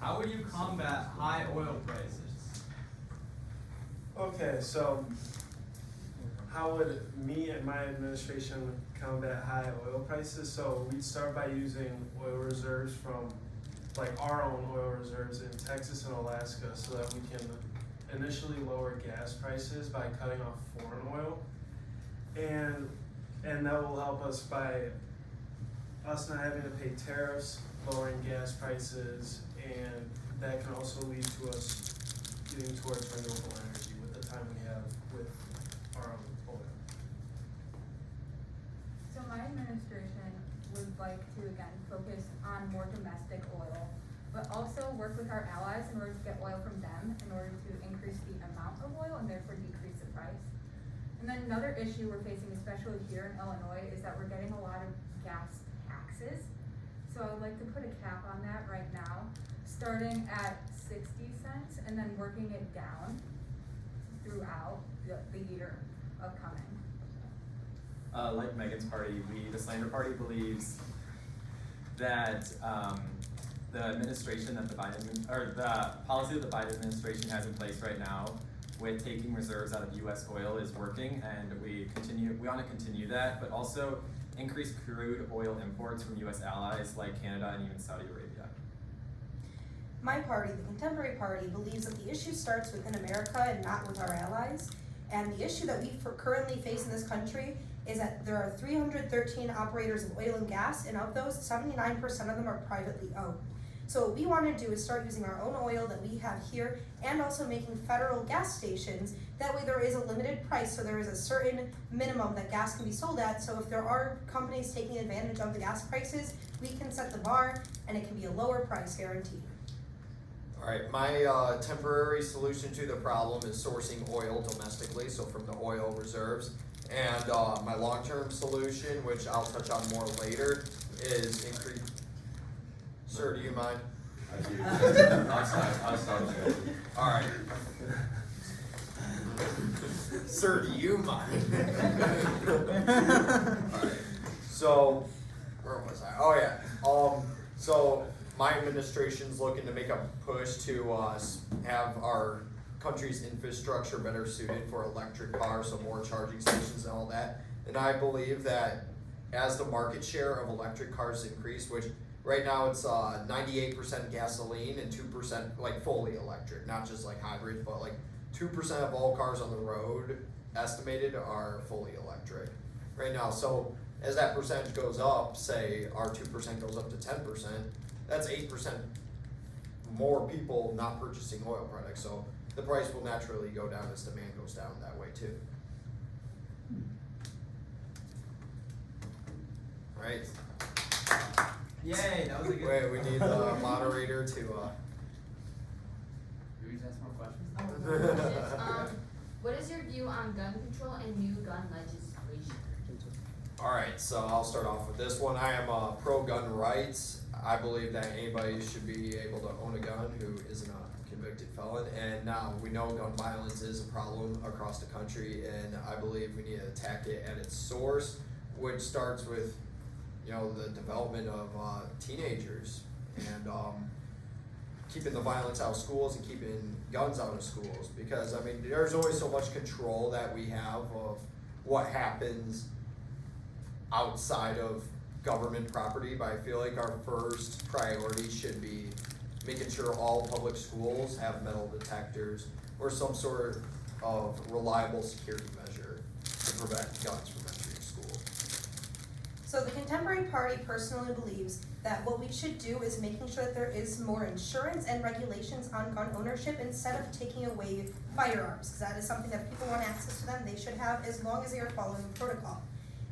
How would you combat high oil prices? Okay, so how would me and my administration combat high oil prices? So we'd start by using oil reserves from, like our own oil reserves in Texas and Alaska, so that we can initially lower gas prices by cutting off foreign oil. And that will help us by us not having to pay tariffs, lowering gas prices, and that can also lead to us getting towards renewable energy with the time we have with our own oil. So my administration would like to, again, focus on more domestic oil, but also work with our allies in order to get oil from them in order to increase the amount of oil and therefore decrease the price. And then another issue we're facing, especially here in Illinois, is that we're getting a lot of gas taxes. So I would like to put a cap on that right now, starting at 60 cents and then working it down throughout the year upcoming. Like Megan's party, the Slander Party believes that the administration that the Biden, or the policy that the Biden administration has in place right now with taking reserves out of U.S. oil is working, and we want to continue that, but also increase crude oil imports from U.S. allies like Canada and even Saudi Arabia. My party, the Contemporary Party, believes that the issue starts within America and not with our allies. And the issue that we currently face in this country is that there are 313 operators of oil and gas, and of those, 79% of them are privately owned. So what we want to do is start using our own oil that we have here and also making federal gas stations. That way there is a limited price, so there is a certain minimum that gas can be sold at. So if there are companies taking advantage of the gas prices, we can set the bar and it can be a lower price guaranteed. Alright, my temporary solution to the problem is sourcing oil domestically, so from the oil reserves. And my long-term solution, which I'll touch on more later, is increase. Sir, do you mind? I do. I'll start. Alright. Sir, do you mind? Alright, so, where was I? Oh yeah, so my administration's looking to make a push to have our country's infrastructure better suited for electric cars, so more charging stations and all that. And I believe that as the market share of electric cars increase, which right now it's 98% gasoline and 2% like fully electric, not just like hybrids, but like 2% of all cars on the road estimated are fully electric right now. So as that percentage goes up, say our 2% goes up to 10%, that's 8% more people not purchasing oil products. So the price will naturally go down as demand goes down that way too. Right? Yay, that was a good. Wait, we need the moderator to. Do we just ask more questions? What is your view on gun control and new gun legislation? Alright, so I'll start off with this one. I am pro-gun rights. I believe that anybody should be able to own a gun who isn't a convicted felon. And now we know gun violence is a problem across the country, and I believe we need to attack it at its source, which starts with, the development of teenagers and keeping the violence out of schools and keeping guns out of schools. Because, there's always so much control that we have of what happens outside of government property, but I feel like our first priority should be making sure all public schools have metal detectors or some sort of reliable security measure to prevent guns from entering school. So the Contemporary Party personally believes that what we should do is making sure that there is more insurance and regulations on gun ownership instead of taking away firearms, because that is something that if people want access to them, they should have as long as they are following protocol.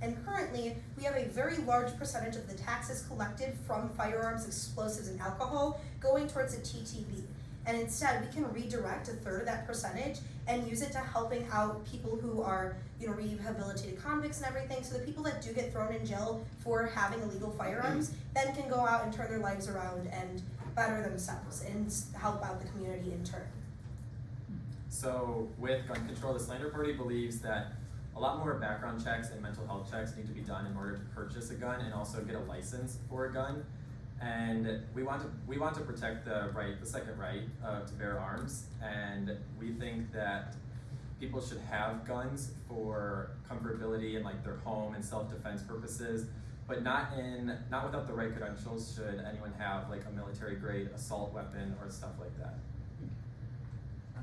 And currently, we have a very large percentage of the taxes collected from firearms, explosives, and alcohol going towards the TTB. And instead, we can redirect a third of that percentage and use it to helping out people who are, rehabilitated convicts and everything. So the people that do get thrown in jail for having illegal firearms then can go out and turn their lives around and better themselves and help out the community in turn. So with gun control, the Slander Party believes that a lot more background checks and mental health checks need to be done in order to purchase a gun and also get a license for a gun. And we want to protect the second right to bear arms, and we think that people should have guns for comfortability in like their home and self-defense purposes, but not without the right credentials should anyone have like a military grade assault weapon or stuff like that.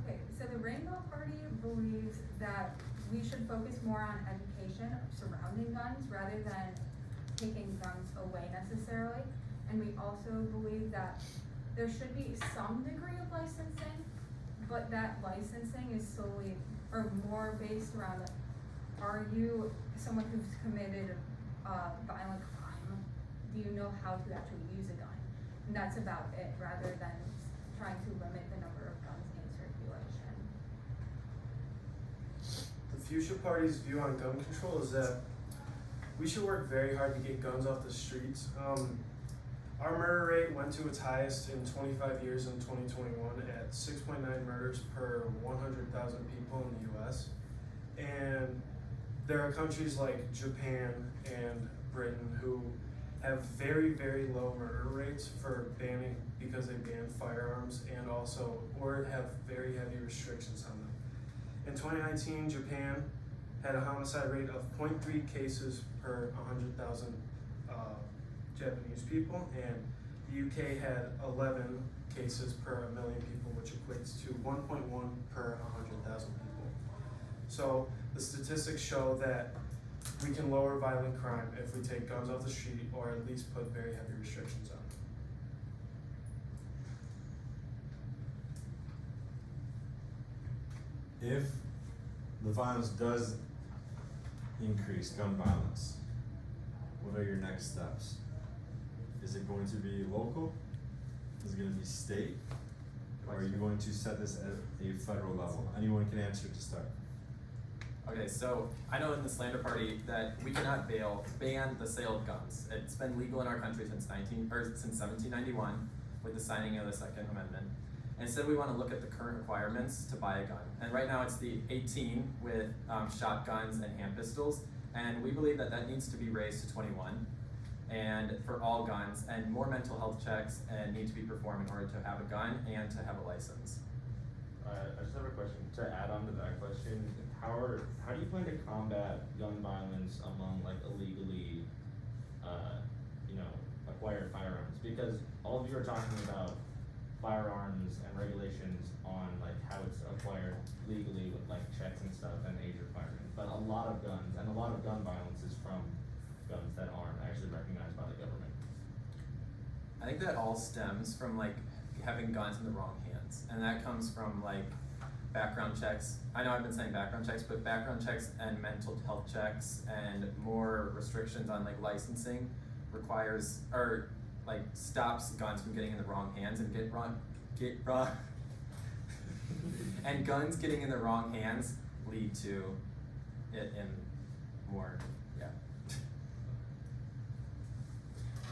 Okay, so the Rainbow Party believes that we should focus more on education surrounding guns rather than taking guns away necessarily. And we also believe that there should be some degree of licensing, but that licensing is solely or more based around, are you someone who's committed a violent crime? Do you know how to actually use a gun? And that's about it, rather than trying to limit the number of guns in circulation. The Fuchsia Party's view on gun control is that we should work very hard to get guns off the streets. Our murder rate went to its highest in 25 years in 2021 at 6.9 murders per 100,000 people in the US. And there are countries like Japan and Britain who have very, very low murder rates because they ban firearms and also, or have very heavy restrictions on them. In 2019, Japan had a homicide rate of 0.3 cases per 100,000 Japanese people, and the UK had 11 cases per 1 million people, which equates to 1.1 per 100,000 people. So the statistics show that we can lower violent crime if we take guns off the street or at least put very heavy restrictions on them. If the violence does increase, gun violence, what are your next steps? Is it going to be local? Is it going to be state? Or are you going to set this at a federal level? Anyone can answer to start. Okay, so I know in the Slander Party that we cannot ban the sale of guns. It's been legal in our country since 1791 with the signing of the Second Amendment. Instead, we want to look at the current requirements to buy a gun. And right now it's the 18 with shotguns and hand pistols. And we believe that that needs to be raised to 21 and for all guns, and more mental health checks need to be performed in order to have a gun and to have a license. I just have a question to add on to that question. How do you plan to combat gun violence among like illegally, acquired firearms? Because all of you are talking about firearms and regulations on like how it's acquired legally with like checks and stuff and age requirements, but a lot of guns and a lot of gun violence is from guns that aren't actually recognized by the government. I think that all stems from like having guns in the wrong hands, and that comes from like background checks. I know I've been saying background checks, but background checks and mental health checks and more restrictions on like licensing stops guns from getting in the wrong hands and and guns getting in the wrong hands lead to it in more, yeah.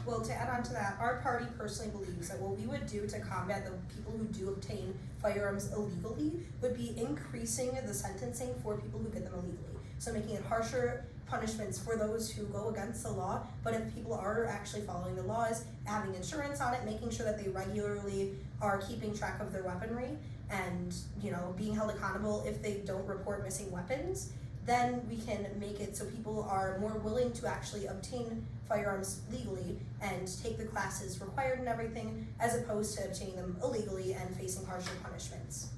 Well, to add on to that, our party personally believes that what we would do to combat the people who do obtain firearms illegally would be increasing the sentencing for people who get them illegally. So making it harsher punishments for those who go against the law, but if people are actually following the laws, having insurance on it, making sure that they regularly are keeping track of their weaponry and, being held accountable if they don't report missing weapons, then we can make it so people are more willing to actually obtain firearms legally and take the classes required and everything, as opposed to obtaining them illegally and facing harsher punishments.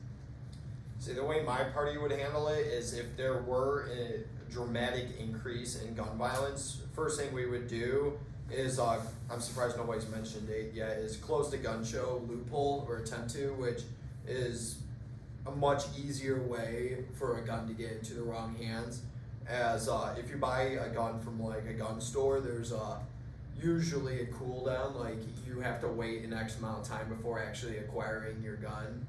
See, the way my party would handle it is if there were a dramatic increase in gun violence, first thing we would do is, I'm surprised nobody's mentioned it yet, is close the gun show loophole, or attempt to, which is a much easier way for a gun to get into the wrong hands. As if you buy a gun from like a gun store, there's usually a cooldown, like you have to wait an X amount of time before actually acquiring your gun,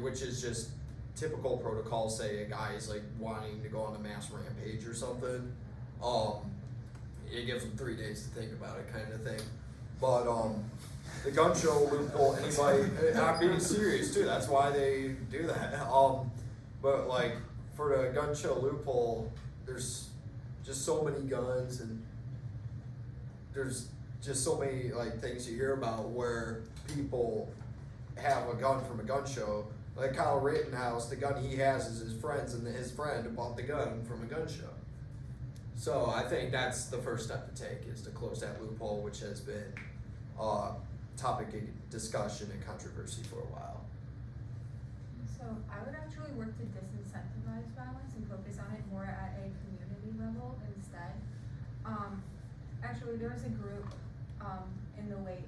which is just typical protocol. Say a guy is like wanting to go on a mass rampage or something, it gives them 3 days to think about it, kind of thing. But the gun show loophole, anybody, I'm being serious too, that's why they do that. But like for the gun show loophole, there's just so many guns, and there's just so many like things you hear about where people have a gun from a gun show. Like Kyle Rittenhouse, the gun he has is his friend's, and his friend bought the gun from a gun show. So I think that's the first step to take, is to close that loophole, which has been a topic of discussion and controversy for a while. So I would actually work to disincentivize violence and focus on it more at a community level instead. Actually, there was a group in the late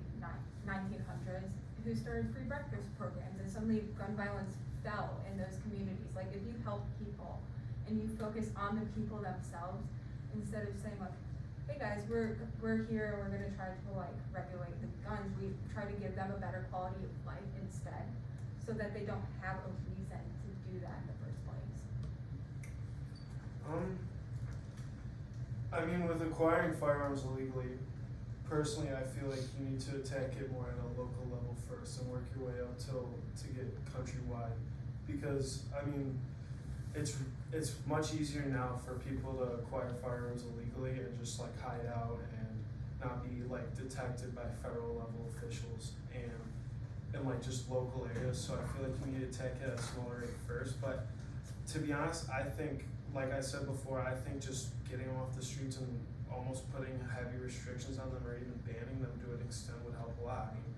1900s who started free breakfast programs, and suddenly gun violence fell in those communities. Like, if you help people and you focus on the people themselves instead of saying like, hey guys, we're here, we're gonna try to like regulate the guns, we try to give them a better quality of life instead, so that they don't have a reason to do that in the first place. I mean, with acquiring firearms illegally, personally, I feel like you need to attack it more at a local level first and work your way up to get countrywide. Because, I mean, it's much easier now for people to acquire firearms illegally and just like hide out and not be like detected by federal level officials and in like just local areas. So I feel like you need to attack it at a smaller rate first. But to be honest, I think, like I said before, I think just getting them off the streets and almost putting heavy restrictions on them or even banning them to an extent would help a lot. I mean,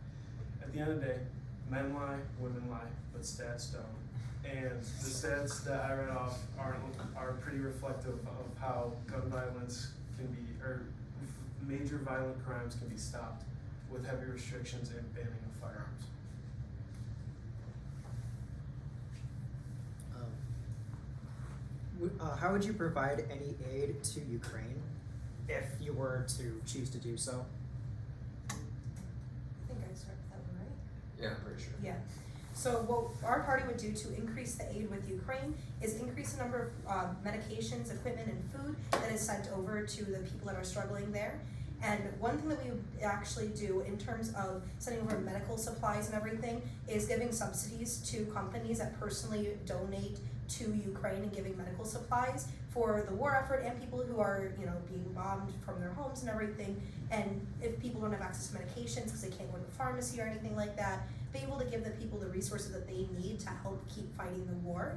at the end of the day, men lie, women lie, but stats don't. And the stats that I read off are pretty reflective of how gun violence can be, or major violent crimes can be stopped with heavy restrictions and banning of firearms. How would you provide any aid to Ukraine if you were to choose to do so? I think I started that one, right? Yeah, I'm pretty sure. Yeah. So what our party would do to increase the aid with Ukraine is increase the number of medications, equipment, and food that is sent over to the people that are struggling there. And one thing that we would actually do in terms of sending over medical supplies and everything is giving subsidies to companies that personally donate to Ukraine and giving medical supplies for the war effort and people who are, being bombed from their homes and everything. And if people don't have access to medications because they can't go to the pharmacy or anything like that, be able to give the people the resources that they need to help keep fighting the war.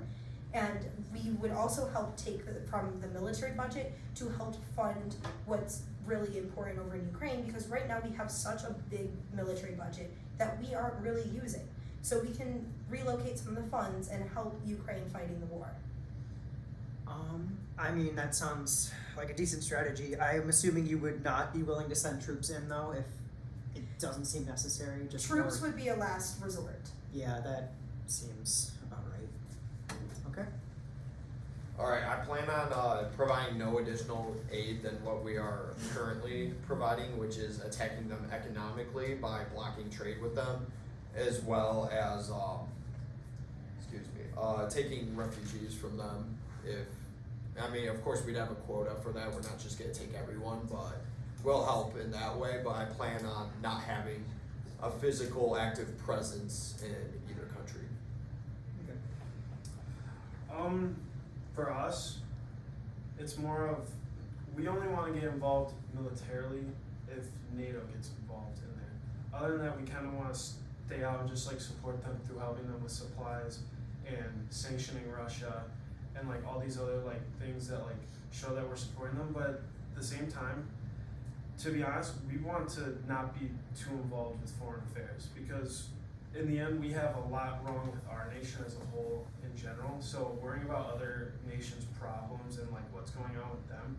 And we would also help take from the military budget to help fund what's really important over in Ukraine, because right now we have such a big military budget that we aren't really using. So we can relocate some of the funds and help Ukraine fighting the war. I mean, that sounds like a decent strategy. I'm assuming you would not be willing to send troops in, though, if it doesn't seem necessary. Troops would be a last resort. Yeah, that seems about right. Okay. Alright, I plan on providing no additional aid than what we are currently providing, which is attacking them economically by blocking trade with them, as well as taking refugees from them. Of course we'd have a quota for that, we're not just gonna take everyone, but we'll help in that way. But I plan on not having a physical active presence in either country. Okay. For us, it's more of, we only want to get involved militarily if NATO gets involved in there. Other than that, we kind of want to stay out and just like support them through helping them with supplies and sanctioning Russia and like all these other like things that like show that we're supporting them. But at the same time, to be honest, we want to not be too involved with foreign affairs, because in the end we have a lot wrong with our nation as a whole in general. So worrying about other nations' problems and like what's going on with them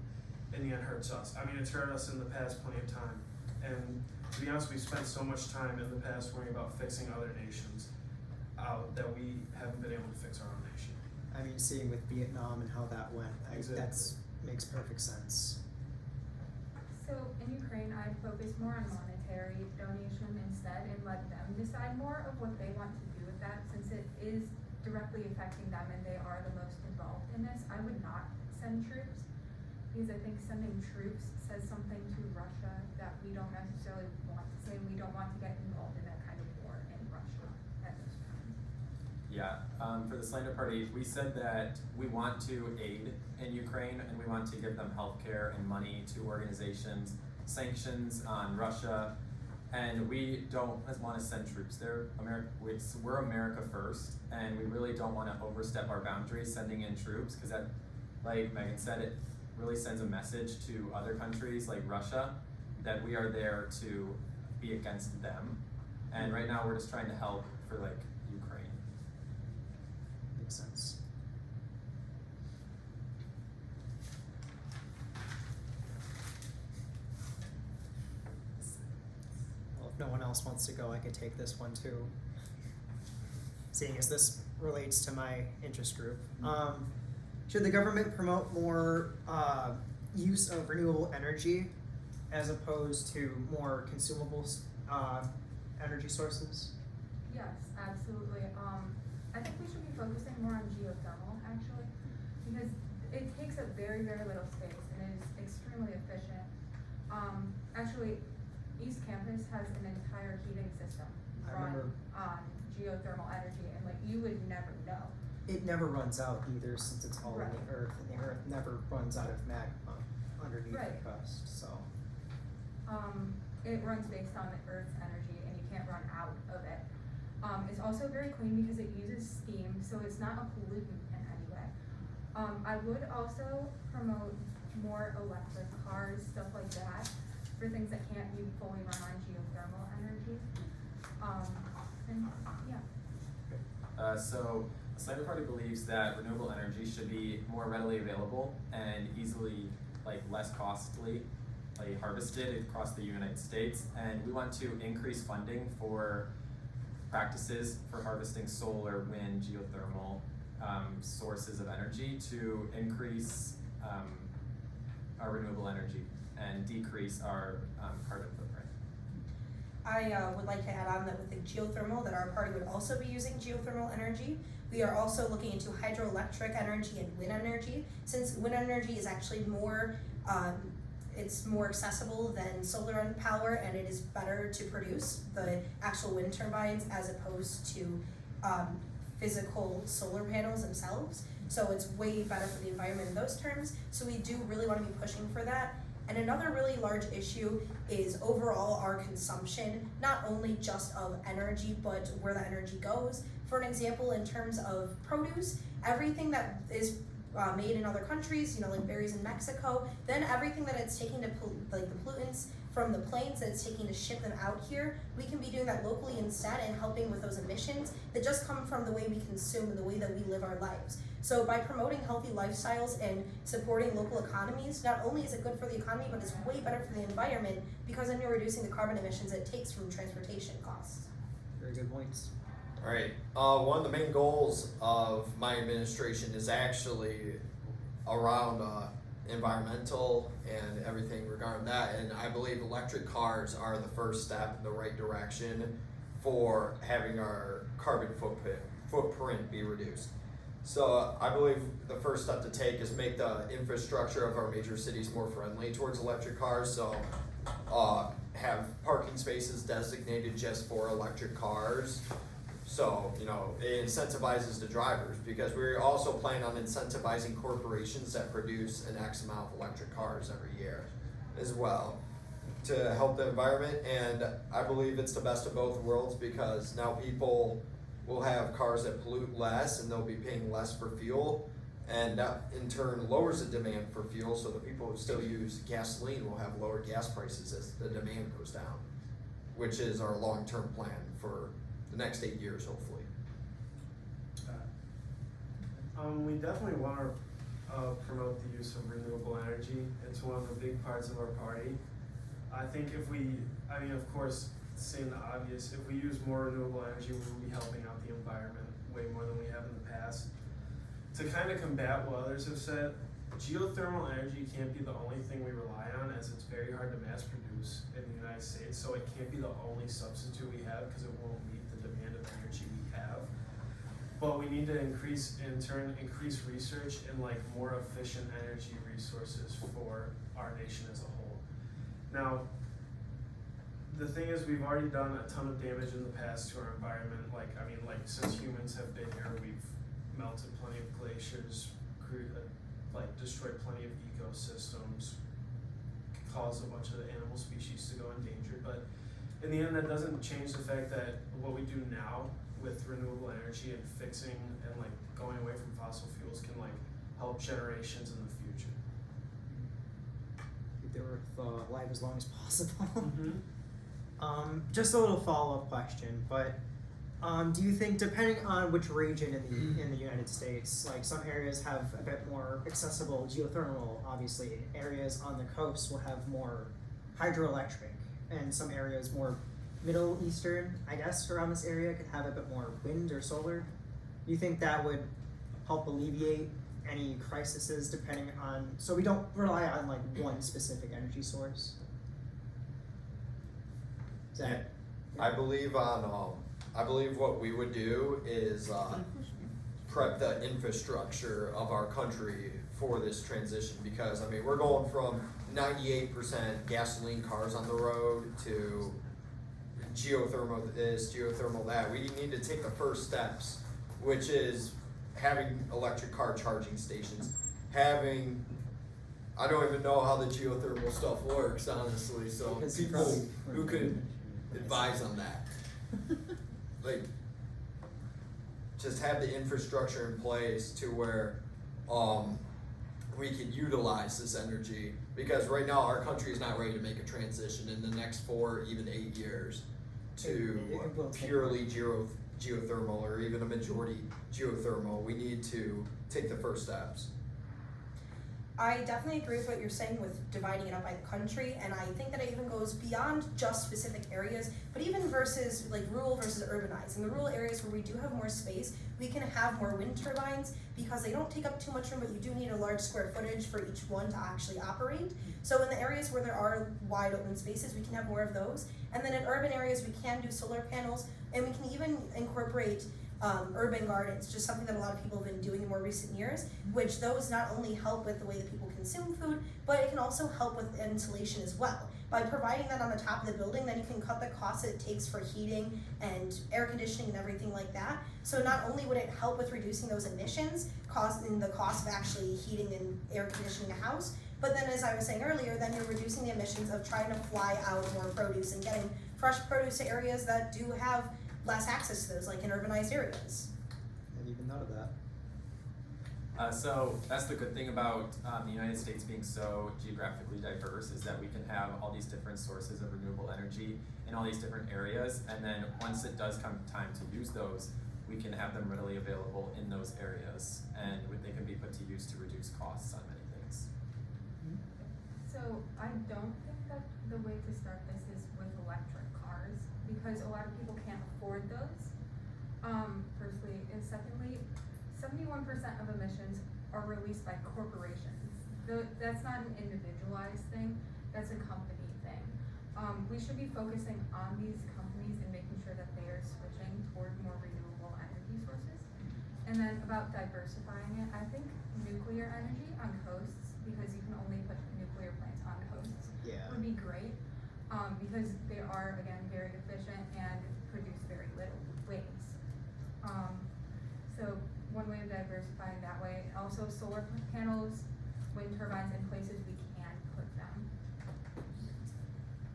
in the end hurts us. I mean, it's hurt us in the past plenty of time. And to be honest, we've spent so much time in the past worrying about fixing other nations out that we haven't been able to fix our own nation. I mean, seeing with Vietnam and how that went, Exactly. that makes perfect sense. So in Ukraine, I'd focus more on monetary donation instead and let them decide more of what they want to do with that, since it is directly affecting them and they are the most involved in this. I would not send troops, because I think sending troops says something to Russia that we don't necessarily want to say. We don't want to get involved in that kind of war in Russia at this time. Yeah, for the Slander Party, we said that we want to aid in Ukraine and we want to give them healthcare and money to organizations sanctions on Russia, and we don't want to send troops there. We're America first, and we really don't want to overstep our boundaries sending in troops, because that, like Megan said, it really sends a message to other countries like Russia that we are there to be against them. And right now we're just trying to help for like Ukraine. Makes sense. Well, if no one else wants to go, I could take this one too. Seeing as this relates to my interest group. Should the government promote more use of renewable energy as opposed to more consumable energy sources? Yes, absolutely. I think we should be focusing more on geothermal actually, because it takes up very, very little space and is extremely efficient. Actually, East Campus has an entire heating system I run remember. on geothermal energy, and like you would never know. It never runs out either, since it's all in Right. the earth, and the earth never runs out of magma underneath Right. the crust, so. It runs based on the Earth's energy, and you can't run out of it. It's also very clean because it uses steam, so it's not a pollutant in any way. I would also promote more electric cars, stuff like that, for things that can't be fully run on geothermal energy. And yeah. So the Slander Party believes that renewable energy should be more readily available and easily, like less costly, like harvested across the United States. And we want to increase funding for practices for harvesting solar, wind, geothermal sources of energy to increase our renewable energy and decrease our carbon footprint. I would like to add on that with the geothermal, that our party would also be using geothermal energy. We are also looking into hydroelectric energy and wind energy, since wind energy is actually more, it's more accessible than solar power, and it is better to produce the actual wind turbines as opposed to physical solar panels themselves. So it's way better for the environment in those terms. So we do really want to be pushing for that. And another really large issue is overall our consumption, not only just of energy, but where the energy goes. For an example, in terms of produce, everything that is made in other countries, you know, like berries in Mexico, then everything that it's taking to, like the pollutants from the planes that it's taking to ship them out here, we can be doing that locally instead and helping with those emissions that just come from the way we consume and the way that we live our lives. So by promoting healthy lifestyles and supporting local economies, not only is it good for the economy, but it's way better for the environment, because then you're reducing the carbon emissions it takes from transportation costs. Very good points. Alright, one of the main goals of my administration is actually around environmental and everything regarding that, and I believe electric cars are the first step in the right direction for having our carbon footprint be reduced. So I believe the first step to take is make the infrastructure of our major cities more friendly towards electric cars. So have parking spaces designated just for electric cars. So, you know, it incentivizes the drivers, because we're also planning on incentivizing corporations that produce an X amount of electric cars every year as well to help the environment. And I believe it's the best of both worlds, because now people will have cars that pollute less and they'll be paying less for fuel, and that in turn lowers the demand for fuel, so the people who still use gasoline will have lower gas prices as the demand goes down, which is our long-term plan for the next 8 years, hopefully. We definitely want to promote the use of renewable energy. It's one of the big parts of our party. I think if we, I mean, of course, saying the obvious, if we use more renewable energy, we will be helping out the environment way more than we have in the past. To kind of combat what others have said, geothermal energy can't be the only thing we rely on, as it's very hard to mass produce in the United States, so it can't be the only substitute we have, because it won't meet the demand of energy we have. But we need to increase research in like more efficient energy resources for our nation as a whole. Now, the thing is, we've already done a ton of damage in the past to our environment. Like, I mean, like since humans have been here, we've melted plenty of glaciers, destroyed plenty of ecosystems, cause a bunch of the animal species to go endangered. But in the end, that doesn't change the fact that what we do now with renewable energy and fixing and like going away from fossil fuels can like help generations in the future. Keep the earth alive as long as possible. Just a little follow-up question, but do you think, depending on which region in the United States, like some areas have a bit more accessible geothermal, obviously, areas on the coast will have more hydroelectric, and some areas more Middle Eastern, I guess, around this area could have a bit more wind or solar. Do you think that would help alleviate any crises depending on, so we don't rely on like one specific energy source? Is that, I believe I believe what we would do is prep the infrastructure of our country for this transition, because I mean we're going from 98% gasoline cars on the road to geothermal this, geothermal that. We need to take the first steps, which is having electric car charging stations, having, I don't even know how the geothermal stuff works, honestly, so Because you people probably- who could advise on that. Like, just have the infrastructure in place to where we can utilize this energy, because right now our country is not ready to make a transition in the next 4, even 8 years to It will take purely geothermal or even a majority geothermal. We need to take the first steps. I definitely agree with what you're saying with dividing it up by the country, and I think that it even goes beyond just specific areas, but even versus like rural versus urbanized. In the rural areas where we do have more space, we can have more wind turbines because they don't take up too much room, but you do need a large square footage for each one to actually operate. So in the areas where there are wide open spaces, we can have more of those. And then in urban areas, we can do solar panels, and we can even incorporate urban gardens, just something that a lot of people have been doing in more recent years, which those not only help with the way that people consume food, but it can also help with insulation as well. By providing that on the top of the building, then you can cut the cost that it takes for heating and air conditioning and everything like that. So not only would it help with reducing those emissions, causing the cost of actually heating and air conditioning a house, but then as I was saying earlier, then you're reducing the emissions of trying to fly out more produce and getting fresh produce to areas that do have less access to those, like in urbanized areas. I hadn't even thought of that. So that's the good thing about the United States being so geographically diverse, is that we can have all these different sources of renewable energy in all these different areas, and then once it does come time to use those, we can have them readily available in those areas, and they can be put to use to reduce costs on many things. So I don't think that the way to start this is with electric cars, because a lot of people can't afford those, firstly, and secondly, 71% of emissions are released by corporations. That's not an individualized thing, that's a company thing. We should be focusing on these companies and making sure that they are switching toward more renewable energy sources. And then about diversifying it, I think nuclear energy on coasts, because you can only put nuclear plants on coasts, would be great, because they are, again, very efficient and produce very little waste. So one way of diversifying that way, also solar panels, wind turbines in places we can put them.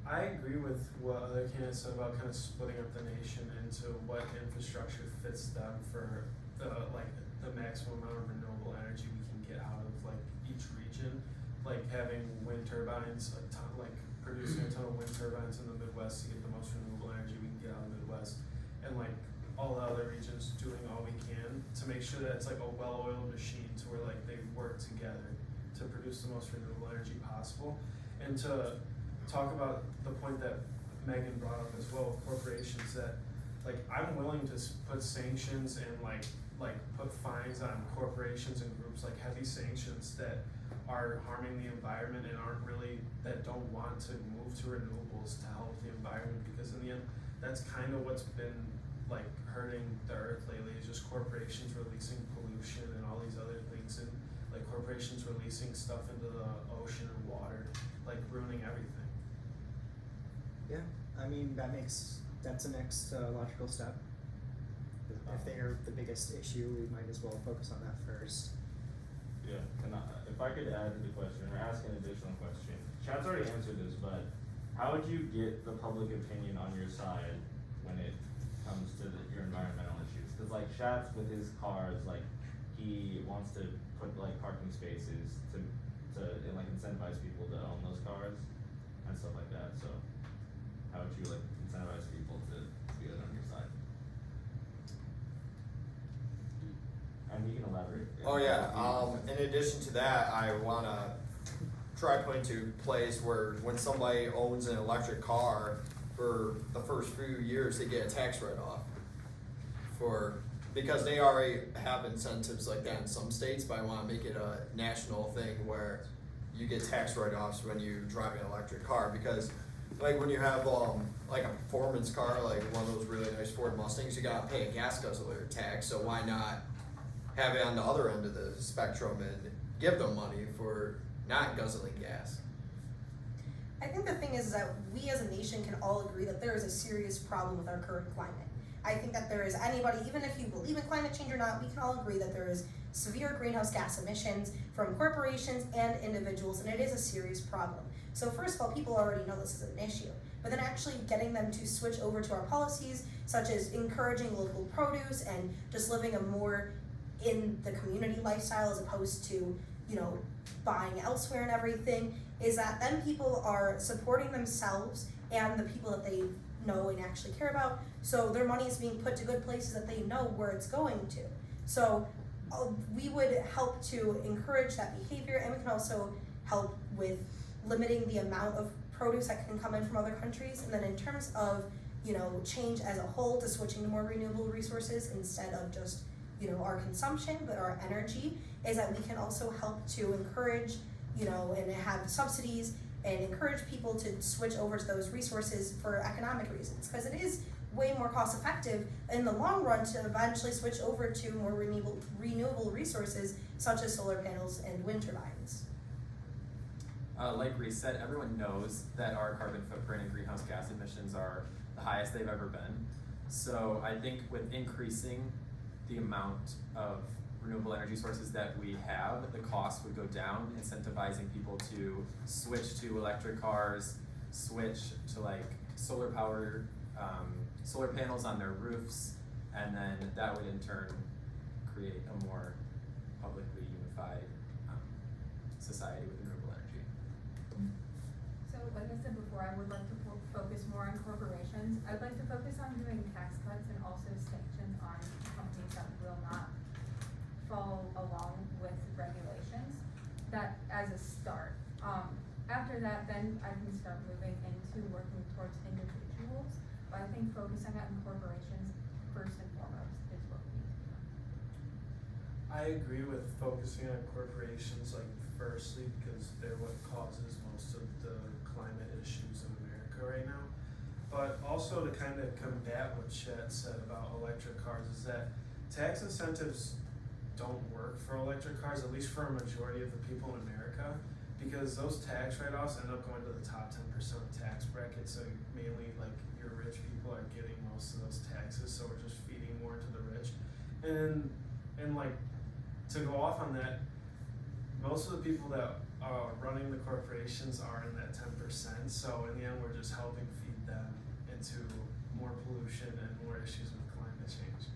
I agree with what other candidates said about kind of splitting up the nation into what infrastructure fits them for the maximum amount of renewable energy we can get out of like each region, like having wind turbines, producing a ton of wind turbines in the Midwest to get the most renewable energy we can get out of the Midwest, and like all the other regions doing all we can to make sure that it's like a well-oiled machine to where like they work together to produce the most renewable energy possible. And to talk about the point that Megan brought up as well with corporations, that like I'm willing to put sanctions and like put fines on corporations and groups, like heavy sanctions that are harming the environment and that don't want to move to renewables to help the environment, because in the end that's kind of what's been like hurting the earth lately, is just corporations releasing pollution and all these other things, and like corporations releasing stuff into the ocean and water, like ruining everything. Yeah, I mean, that's the next logical step. If they're the biggest issue, we might as well focus on that first. Yeah, if I could add to the question, or ask an additional question, Chad's already answered this, but how would you get the public opinion on your side when it comes to your environmental issues? Cause like Chad's with his cars, like, he wants to put like parking spaces to like incentivize people to own those cars and stuff like that, so how would you like incentivize people to be on your side? And you can elaborate. Oh yeah, in addition to that, I wanna try putting to place where when somebody owns an electric car, for the first few years, they get a tax write-off. Because they already have incentives like that in some states, but I wanna make it a national thing where you get tax write-offs when you drive an electric car, because like when you have like a performance car, like one of those really nice Ford Mustangs, you gotta pay a gas guzzler tax, so why not have it on the other end of the spectrum and give them money for not guzzling gas? I think the thing is that we as a nation can all agree that there is a serious problem with our current climate. I think that there is anybody, even if you believe in climate change or not, we can all agree that there is severe greenhouse gas emissions from corporations and individuals, and it is a serious problem. So first of all, people already know this is an issue, but then actually getting them to switch over to our policies, such as encouraging local produce and just living a more in the community lifestyle as opposed to, you know, buying elsewhere and everything, is that then people are supporting themselves and the people that they know and actually care about, so their money is being put to good places that they know where it's going to. So we would help to encourage that behavior, and we can also help with limiting the amount of produce that can come in from other countries. And then in terms of, you know, change as a whole to switching to more renewable resources instead of just, you know, our consumption, but our energy, is that we can also help to encourage, you know, and have subsidies and encourage people to switch over to those resources for economic reasons, because it is way more cost effective in the long run to eventually switch over to more renewable resources such as solar panels and wind turbines. Like Reese said, everyone knows that our carbon footprint and greenhouse gas emissions are the highest they've ever been. So I think with increasing the amount of renewable energy sources that we have, the cost would go down, incentivizing people to switch to electric cars, switch to like solar power, solar panels on their roofs, and then that would in turn create a more publicly unified society with renewable energy. So like I said before, I would like to focus more on corporations. I'd like to focus on doing tax cuts and also sanctions on companies that will not follow along with regulations. That as a start. After that, then I can start moving into working towards individuals. But I think focusing on corporations first and foremost is what we need to do. I agree with focusing on corporations, like firstly, because they're what causes most of the climate issues in America right now. But also to kind of combat what Chet said about electric cars is that tax incentives don't work for electric cars, at least for a majority of the people in America, because those tax write-offs end up going to the top 10% tax bracket, so mainly like your rich people are getting most of those taxes, so we're just feeding more to the rich. And like, to go off on that, most of the people that are running the corporations are in that 10%, so in the end we're just helping feed them into more pollution and more issues with climate change.